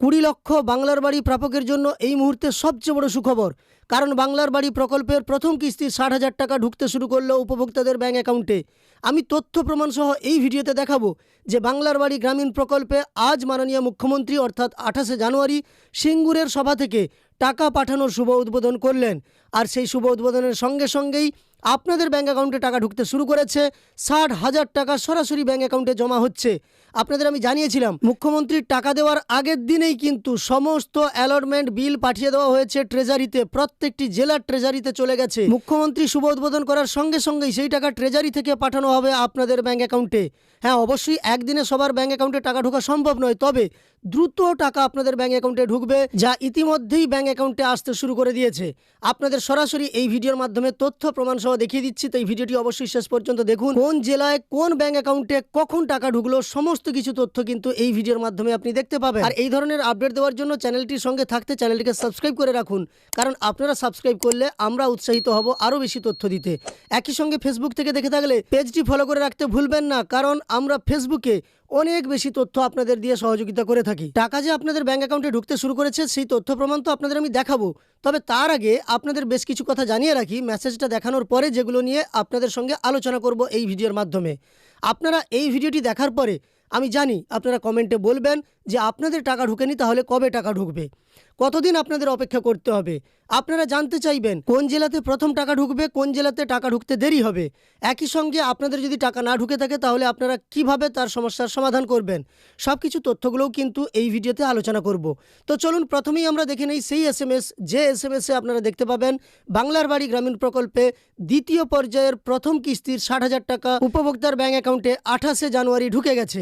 20 লক্ষ বাংলার বাড়ি প্রাপকের জন্য এই মুহূর্তে সবচেয়ে বড় সুখবর। কারণ বাংলার বাড়ি প্রকল্পের প্রথম কিস্তির 60,000 টাকা ঢুকতে শুরু করলো উপভোক্তাদের ব্যাঙ্ক অ্যাকাউন্টে। আমি তথ্য প্রমাণ সহ এই ভিডিওতে দেখাবো যে বাংলার বাড়ি গ্রামীণ প্রকল্পে আজ মাননীয় মুখ্যমন্ত্রী অর্থাৎ 28শে জানুয়ারি সিঙ্গুরের সভা থেকে টাকা পাঠানোর শুভ উদ্বোধন করলেন। আর সেই শুভ উদ্বোধনের সঙ্গে সঙ্গেই আপনাদের ব্যাঙ্ক অ্যাকাউন্টে টাকা ঢুকতে শুরু করেছে। 60,000 টাকা সরাসরি ব্যাঙ্ক অ্যাকাউন্টে জমা হচ্ছে। আপনাদের আমি জানিয়েছিলাম মুখ্যমন্ত্রীর টাকা দেওয়ার আগের দিনেই কিন্তু সমস্ত অ্যালটমেন্ট বিল পাঠিয়ে দেওয়া হয়েছে ট্রেজারিতে, প্রত্যেকটি জেলার ট্রেজারিতে চলে গেছে। মুখ্যমন্ত্রী শুভ উদ্বোধন করার সঙ্গে সঙ্গেই সেই টাকা ট্রেজারি থেকে পাঠানো হবে আপনাদের ব্যাঙ্ক অ্যাকাউন্টে। হ্যাঁ, অবশ্যই একদিনে সবার ব্যাঙ্ক অ্যাকাউন্টে টাকা ঢোকা সম্ভব নয়, তবে দ্রুত টাকা আপনাদের ব্যাঙ্ক অ্যাকাউন্টে ঢুকবে, যা ইতিমধ্যেই ব্যাঙ্ক অ্যাকাউন্টে আসতে শুরু করে দিয়েছে। আপনাদের সরাসরি এই ভিডিওর মাধ্যমে তথ্য প্রমাণ সহ দেখিয়ে দিচ্ছি, তো এই ভিডিওটি অবশ্যই শেষ পর্যন্ত দেখুন। কোন জেলায় কোন ব্যাঙ্ক অ্যাকাউন্টে কখন টাকা ঢুকলো সমস্ত কিছু তথ্য কিন্তু এই ভিডিওর মাধ্যমে আপনি দেখতে পাবেন। আর এই ধরনের আপডেট দেওয়ার জন্য চ্যানেলটির সঙ্গে থাকতে চ্যানেলটিকে সাবস্ক্রাইব করে রাখুন, কারণ আপনারা সাবস্ক্রাইব করলে আমরা উৎসাহিত হব আরও বেশি তথ্য দিতে। একই সঙ্গে ফেসবুক থেকে দেখে থাকলে পেজটি ফলো করে রাখতে ভুলবেন না, কারণ আমরা ফেসবুকে অনেক বেশি তথ্য আপনাদের দিয়ে সহযোগিতা করে থাকি। টাকা যে আপনাদের ব্যাঙ্ক অ্যাকাউন্টে ঢুকতে শুরু করেছে সেই তথ্য প্রমাণ তো আপনাদের আমি দেখাবো, তবে তার আগে আপনাদের বেশ কিছু কথা জানিয়ে রাখি মেসেজটা দেখানোর পরে, যেগুলো নিয়ে আপনাদের সঙ্গে আলোচনা করব এই ভিডিওর মাধ্যমে। আপনারা এই ভিডিওটি দেখার পরে আমি জানি আপনারা কমেন্টে বলবেন যে আপনাদের টাকা ঢুকেনি, তাহলে কবে টাকা ঢুকবে, কতদিন আপনাদের অপেক্ষা করতে হবে। আপনারা জানতে চাইবেন কোন জেলাতে প্রথম টাকা ঢুকবে, কোন জেলাতে টাকা ঢুকতে দেরি হবে। একই সঙ্গে আপনাদের যদি টাকা না ঢুকে থাকে তাহলে আপনারা কিভাবে তার সমস্যার সমাধান করবেন, সব কিছু তথ্যগুলোও কিন্তু এই ভিডিওতে আলোচনা করব। তো চলুন প্রথমেই আমরা দেখে নেই সেই এসএমএস, যে এসএমএসে আপনারা দেখতে পাবেন বাংলার বাড়ি গ্রামীণ প্রকল্পে দ্বিতীয় পর্যায়ের প্রথম কিস্তির 60,000 টাকা উপভোক্তার ব্যাঙ্ক অ্যাকাউন্টে 28শে জানুয়ারি ঢুকে গেছে।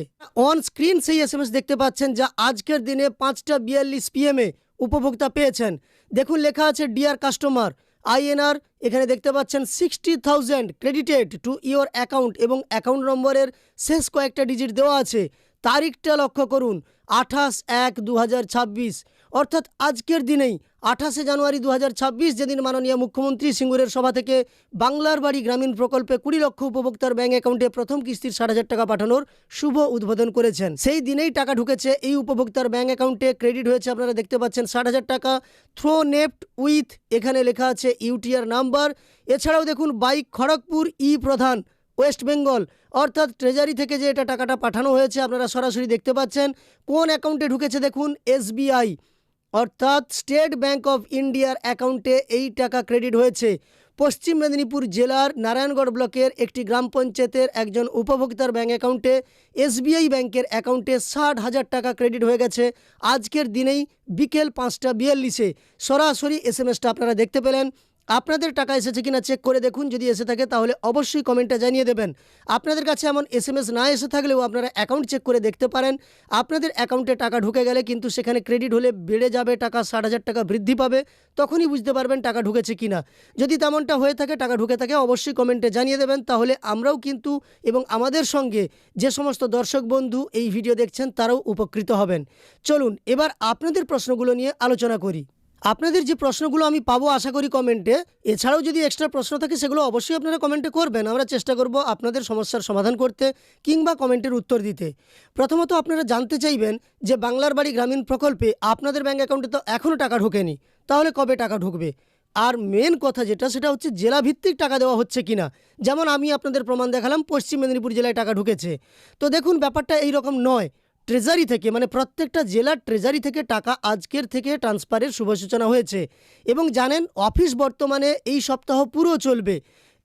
অন স্ক্রিন সেই এসএমএস দেখতে পাচ্ছেন, যা আজকের দিনে 5:42 PM উপভোক্তা পেয়েছেন। দেখুন লেখা আছে ডিয়ার কাস্টমার INR, এখানে দেখতে পাচ্ছেন 60,000 ক্রেডিটেড টু ইয়োর অ্যাকাউন্ট এবং অ্যাকাউন্ট নম্বরের শেষ কয়েকটা ডিজিট দেওয়া আছে। তারিখটা লক্ষ্য করুন 28/1/2026, অর্থাৎ আজকের দিনেই 28শে জানুয়ারি 2026, যেদিন মাননীয় মুখ্যমন্ত্রী সিঙ্গুরের সভা থেকে বাংলার বাড়ি গ্রামীণ প্রকল্পে 20 লক্ষ উপভোক্তার ব্যাঙ্ক অ্যাকাউন্টে প্রথম কিস্তির 60,000 টাকা পাঠানোর শুভ উদ্বোধন করেছেন। সেই দিনেই টাকা ঢুকেছে এই উপভোক্তার ব্যাঙ্ক অ্যাকাউন্টে। ক্রেডিট হয়েছে আপনারা দেখতে পাচ্ছেন 60,000 টাকা থ্রো নেফট উইথ, এখানে লেখা আছে UTR নাম্বার। এছাড়াও দেখুন বাইক খড়গপুর প্রধান ওয়েস্ট বেঙ্গল, অর্থাৎ ট্রেজারি থেকে যে এটা টাকাটা পাঠানো হয়েছে আপনারা সরাসরি দেখতে পাচ্ছেন। কোন অ্যাকাউন্টে ঢুকেছে দেখুন SBI, অর্থাৎ স্টেট ব্যাঙ্ক অফ ইন্ডিয়ার অ্যাকাউন্টে এই টাকা ক্রেডিট হয়েছে। পশ্চিম মেদিনীপুর জেলার নারায়ণগড় ব্লকের একটি গ্রাম পঞ্চায়েতের একজন উপভোক্তার ব্যাঙ্ক অ্যাকাউন্টে SBI ব্যাংকের অ্যাকাউন্টে 60,000 টাকা ক্রেডিট হয়ে গেছে আজকের দিনেই বিকেল 5:42-এ। সরাসরি এসএমএসটা আপনারা দেখতে পেলেন। আপনাদের টাকা এসেছে কিনা চেক করে দেখুন, যদি এসে থাকে তাহলে অবশ্যই কমেন্টে জানিয়ে দেবেন। আপনাদের কাছে এমন এসএমএস না এসে থাকলেও আপনারা অ্যাকাউন্ট চেক করে দেখতে পারেন। আপনাদের অ্যাকাউন্টে টাকা ঢুকে গেলে কিন্তু সেখানে ক্রেডিট হলে বেড়ে যাবে টাকা, 60,000 টাকা বৃদ্ধি পাবে, তখনই বুঝতে পারবেন টাকা ঢুকেছে কিনা। যদি তেমনটা হয়ে থাকে, টাকা ঢুকে থাকে, অবশ্যই কমেন্টে জানিয়ে দেবেন, তাহলে আমরাও কিন্তু এবং আমাদের সঙ্গে যে সমস্ত দর্শক বন্ধু এই ভিডিও দেখছেন তারাও উপকৃত হবেন। চলুন এবার আপনাদের প্রশ্নগুলো নিয়ে আলোচনা করি। আপনাদের যে প্রশ্নগুলো আমি পাবো আশা করি কমেন্টে, এছাড়াও যদি এক্সট্রা প্রশ্ন থাকে সেগুলো অবশ্যই আপনারা কমেন্টে করবেন। আমরা চেষ্টা করব আপনাদের সমস্যার সমাধান করতে কিংবা কমেন্টের উত্তর দিতে। প্রথমত আপনারা জানতে চাইবেন যে বাংলার বাড়ি গ্রামীণ প্রকল্পে আপনাদের ব্যাঙ্ক অ্যাকাউন্টে তো এখনও টাকা ঢোকেনি, তাহলে কবে টাকা ঢুকবে। আর মেন কথা যেটা, সেটা হচ্ছে জেলাভিত্তিক টাকা দেওয়া হচ্ছে কিনা। যেমন আমি আপনাদের প্রমাণ দেখালাম পশ্চিম মেদিনীপুর জেলায় টাকা ঢুকেছে। তো দেখুন ব্যাপারটা এই রকম নয়, ট্রেজারি থেকে মানে প্রত্যেকটা জেলার ট্রেজারি থেকে টাকা আজকের থেকে ট্রান্সফারের শুভ সূচনা হয়েছে। এবং জানেন অফিস বর্তমানে এই সপ্তাহ পুরো চলবে,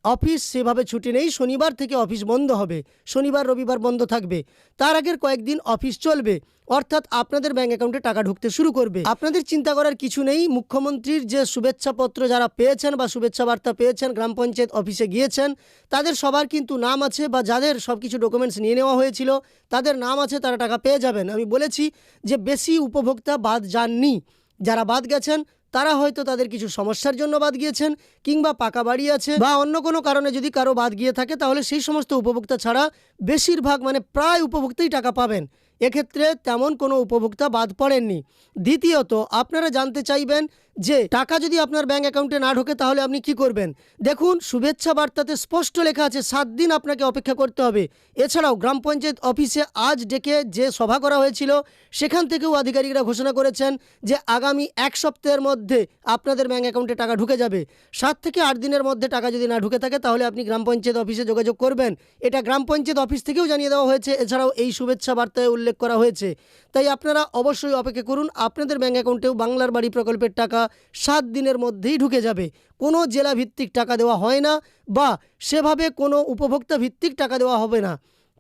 অফিস সেভাবে ছুটি নেই। শনিবার থেকে অফিস বন্ধ হবে, শনিবার রবিবার বন্ধ থাকবে, তার আগের কয়েকদিন অফিস চলবে, অর্থাৎ আপনাদের ব্যাঙ্ক অ্যাকাউন্টে টাকা ঢুকতে শুরু করবে। আপনাদের চিন্তা করার কিছু নেই। মুখ্যমন্ত্রীর যে শুভেচ্ছাপত্র যারা পেয়েছেন বা শুভেচ্ছা বার্তা পেয়েছেন, গ্রাম পঞ্চায়েত অফিসে গিয়েছেন, তাদের সবার কিন্তু নাম আছে, বা যাদের সব কিছু ডকুমেন্টস নিয়ে নেওয়া হয়েছিল তাদের নাম আছে, তারা টাকা পেয়ে যাবেন। আমি বলেছি যে বেশি উপভোক্তা বাদ যাননি, যারা বাদ গেছেন তারা হয়তো তাদের কিছু সমস্যার জন্য বাদ গিয়েছেন, কিংবা পাকা বাড়ি আছে বা অন্য কোনো কারণে যদি কারো বাদ গিয়ে থাকে, তাহলে সেই সমস্ত উপভোক্তা ছাড়া বেশিরভাগ মানে প্রায় উপভোক্তাই টাকা পাবেন। এক্ষেত্রে তেমন কোনো উপভোক্তা বাদ পড়েননি। দ্বিতীয়ত, আপনারা জানতে চাইবেন যে টাকা যদি আপনার ব্যাঙ্ক অ্যাকাউন্টে না ঢোকে তাহলে আপনি কি করবেন। দেখুন, শুভেচ্ছা বার্তাতে স্পষ্ট লেখা আছে 7 দিন আপনাকে অপেক্ষা করতে হবে। এছাড়াও গ্রাম পঞ্চায়েত অফিসে আজ ডেকে যে সভা করা হয়েছিল সেখান থেকেও আধিকারিকরা ঘোষণা করেছেন যে আগামী 1 সপ্তাহের মধ্যে আপনাদের ব্যাঙ্ক অ্যাকাউন্টে টাকা ঢুকে যাবে। 7 থেকে 8 দিনের মধ্যে টাকা যদি না ঢুকে থাকে তাহলে আপনি গ্রাম পঞ্চায়েত অফিসে যোগাযোগ করবেন। এটা গ্রাম পঞ্চায়েত অফিস থেকেও জানিয়ে দেওয়া হয়েছে, এছাড়াও এই শুভেচ্ছা বার্তায় উল্লেখ করা হয়েছে। তাই আপনারা অবশ্যই অপেক্ষা করুন, আপনাদের ব্যাঙ্ক অ্যাকাউন্টেও বাংলার বাড়ি প্রকল্পের টাকা 7 দিনের মধ্যেই ঢুকে যাবে। কোনো জেলা ভিত্তিক টাকা দেওয়া হয় না বা সেভাবে কোনো উপভোক্তা ভিত্তিক টাকা দেওয়া হবে না।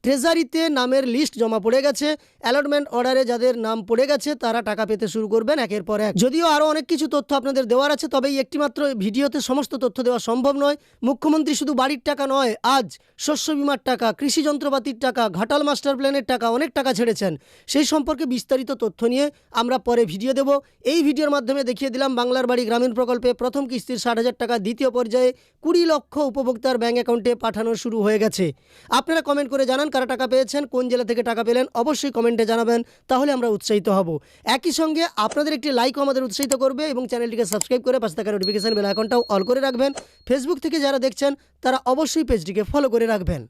ট্রেজারিতে নামের লিস্ট জমা পড়ে গেছে, অ্যালটমেন্ট অর্ডারে যাদের নাম পড়ে গেছে তারা টাকা পেতে শুরু করবেন একের পর এক। যদিও আরও অনেক কিছু তথ্য আপনাদের দেওয়ার আছে, তবে এই একটিমাত্র ভিডিওতে সমস্ত তথ্য দেওয়া সম্ভব নয়। মুখ্যমন্ত্রী শুধু বাড়ির টাকা নয়, আজ শস্য বিমার টাকা, কৃষি যন্ত্রপাতির টাকা, ঘাটাল মাস্টার প্ল্যানের টাকা, অনেক টাকা ছেড়েছেন। সেই সম্পর্কে বিস্তারিত তথ্য নিয়ে আমরা পরে ভিডিও দেব। এই ভিডিওর মাধ্যমে দেখিয়ে দিলাম বাংলার বাড়ি গ্রামীণ প্রকল্পে প্রথম কিস্তির 60,000 টাকা দ্বিতীয় পর্যায়ে 20 লক্ষ উপভোক্তার ব্যাঙ্ক অ্যাকাউন্টে পাঠানো শুরু হয়ে গেছে। আপনারা কমেন্ট করে জানান কারা টাকা পেয়েছেন, কোন জেলা থেকে টাকা পেলেন, অবশ্যই কমেন্টে জানাবেন, তাহলে আমরা উৎসাহিত হব। একই সঙ্গে আপনাদের একটি লাইকও আমাদের উৎসাহিত করবে এবং চ্যানেলটিকে সাবস্ক্রাইব করে পাশে থাকা নোটিফিকেশন বেল আইকনটাও অল করে রাখবেন। ফেসবুক থেকে যারা দেখছেন তারা অবশ্যই পেজটিকে ফলো করে রাখবেন।